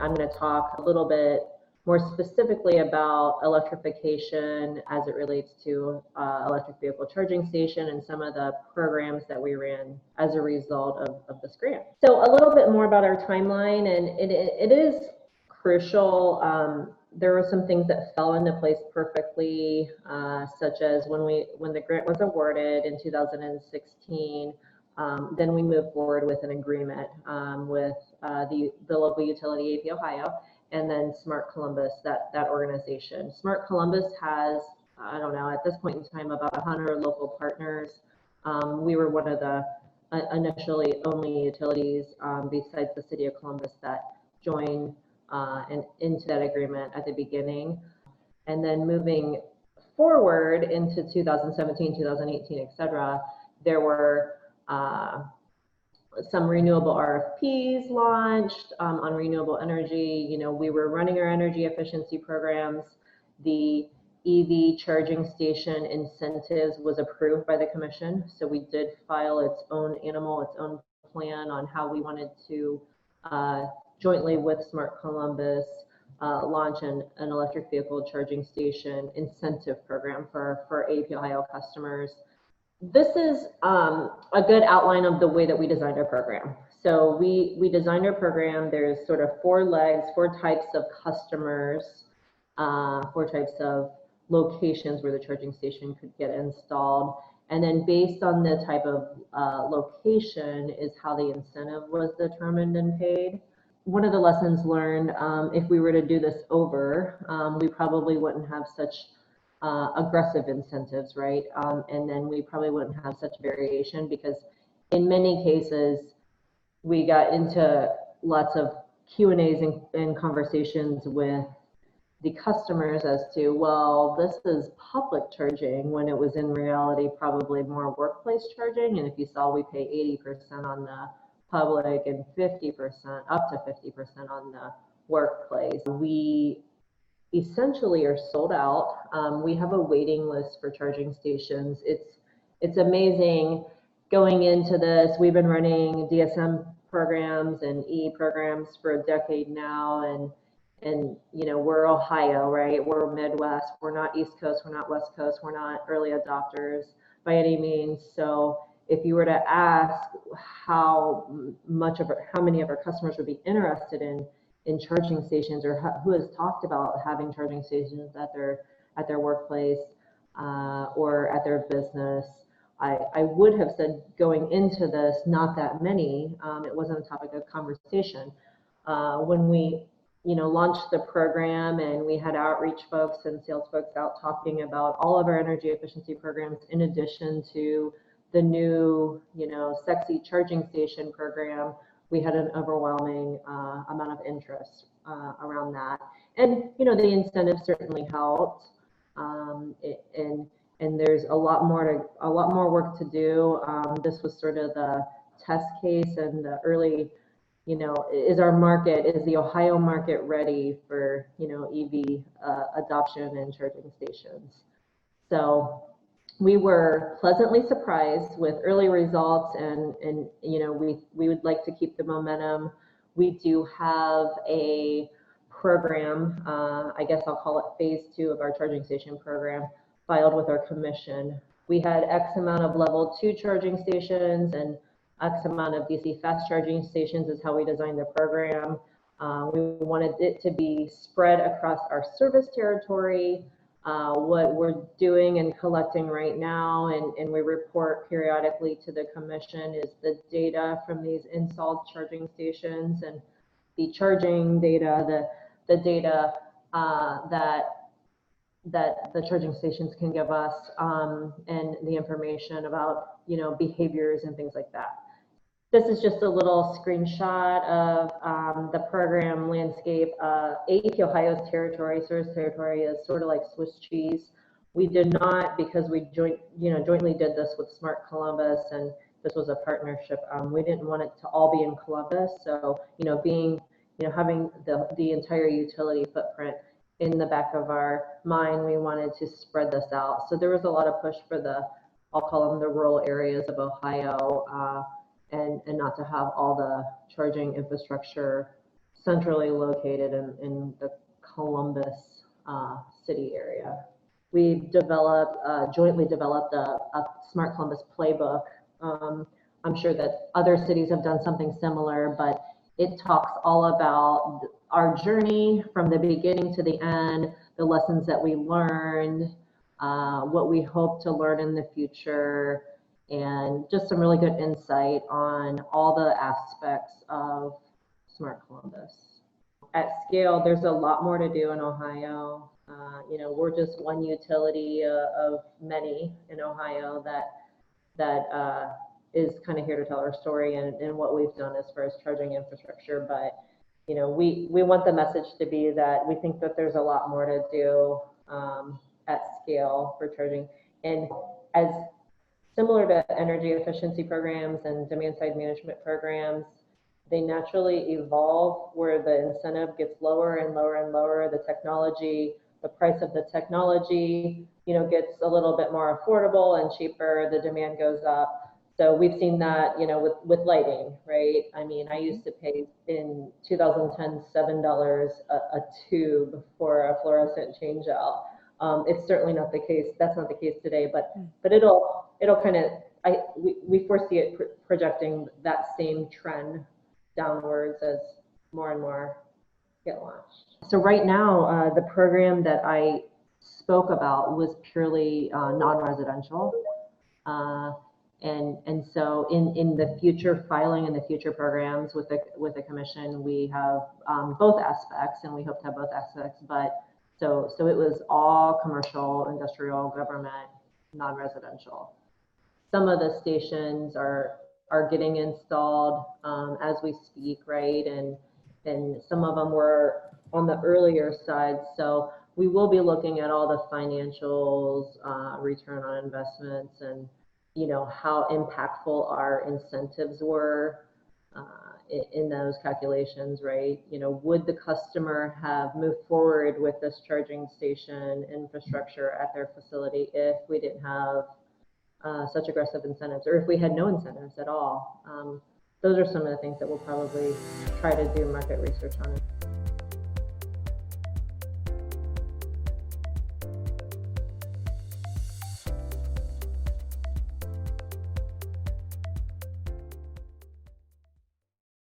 I'm going to talk a little bit more specifically about electrification as it relates to electric vehicle charging station and some of the programs that we ran as a result of this grant. So a little bit more about our timeline, and it is crucial. There were some things that fell into place perfectly, such as when the grant was awarded in 2016, then we moved forward with an agreement with the local utility, AEP Ohio, and then Smart Columbus, that organization. Smart Columbus has, I don't know, at this point in time, about 100 local partners. We were one of the initially only utilities besides the city of Columbus that joined into that agreement at the beginning. And then moving forward into 2017, 2018, et cetera, there were some renewable RFPs launched on renewable energy. You know, we were running our energy efficiency programs. The EV charging station incentives was approved by the commission. So we did file its own plan on how we wanted to jointly with Smart Columbus launch an electric vehicle charging station incentive program for AEP Ohio customers. This is a good outline of the way that we designed our program. So we designed our program. There's sort of four legs, four types of customers, four types of locations where the charging station could get installed. And then based on the type of location is how the incentive was determined and paid. One of the lessons learned, if we were to do this over, we probably wouldn't have such aggressive incentives, right? And then we probably wouldn't have such variation, because in many cases we got into lots of Q&As and conversations with the customers as to, well, this is public charging, when it was in reality probably more workplace charging. And if you saw, we pay 80% on the public and 50%, up to 50% on the workplace. We essentially are sold out. We have a waiting list for charging stations. It's amazing going into this. We've been running DSM programs and E programs for a decade now, and you know, we're Ohio, right? We're Midwest. We're not East Coast. We're not West Coast. We're not early adopters by any means. So if you were to ask how many of our customers would be interested in charging stations, or who has talked about having charging stations at their workplace or at their business, I would have said going into this, not that many. It wasn't a topic of conversation. When we launched the program, and we had outreach folks and sales folks out talking about all of our energy efficiency programs, in addition to the new sexy charging station program, we had an overwhelming amount of interest around that. And the incentives certainly helped, and there's a lot more work to do. This was sort of the test case and the early, is the Ohio market ready for EV adoption and charging stations? So we were pleasantly surprised with early results, and we would like to keep the momentum. We do have a program, I guess I'll call it phase 2 of our charging station program, filed with our commission. We had X amount of level 2 charging stations and X amount of DC fast charging stations is how we designed the program. We wanted it to be spread across our service territory. What we're doing and collecting right now, and we report periodically to the commission, is the data from these installed charging stations and the charging data, the data that the charging stations can give us, and the information about behaviors and things like that. This is just a little screenshot of the program landscape. AEP Ohio's service territory is sort of like Swiss cheese. We did not, because we jointly did this with Smart Columbus, and this was a partnership. We didn't want it to all be in Columbus. So having the entire utility footprint in the back of our mind, we wanted to spread this out. So there was a lot of push for I'll call them the rural areas of Ohio, and not to have all the charging infrastructure centrally located in the Columbus city area. We jointly developed a Smart Columbus Playbook. I'm sure that other cities have done something similar, but it talks all about our journey from the beginning to the end, the lessons that we learned, what we hope to learn in the future, and just some really good insight on all the aspects of Smart Columbus. At scale, there's a lot more to do in Ohio. We're just one utility of many in Ohio that is kind of here to tell our story and what we've done as far as charging infrastructure. But we want the message to be that we think that there's a lot more to do at scale for charging. And as similar to energy efficiency programs and demand side management programs, they naturally evolve where the incentive gets lower and lower and lower. The price of the technology, gets a little bit more affordable and cheaper. The demand goes up. So we've seen that, with lighting, right? I mean, I used to pay in 2010 $7 a tube for a fluorescent change out. It's certainly not the case. That's not the case today, but it'll kind of, we foresee it projecting that same trend downwards as more and more get launched. So right now, the program that I spoke about was purely non-residential. And so in the future filing and the future programs with the commission, we have both aspects, and we hope to have both aspects. But so it was all commercial, industrial, government, non-residential. Some of the stations are getting installed as we speak, right? And some of them were on the earlier side. So we will be looking at all the financials, return on investments, and how impactful our incentives were in those calculations, right? Would the customer have moved forward with this charging station infrastructure at their facility if we didn't have such aggressive incentives, or if we had no incentives at all? Those are some of the things that we'll probably try to do market research on.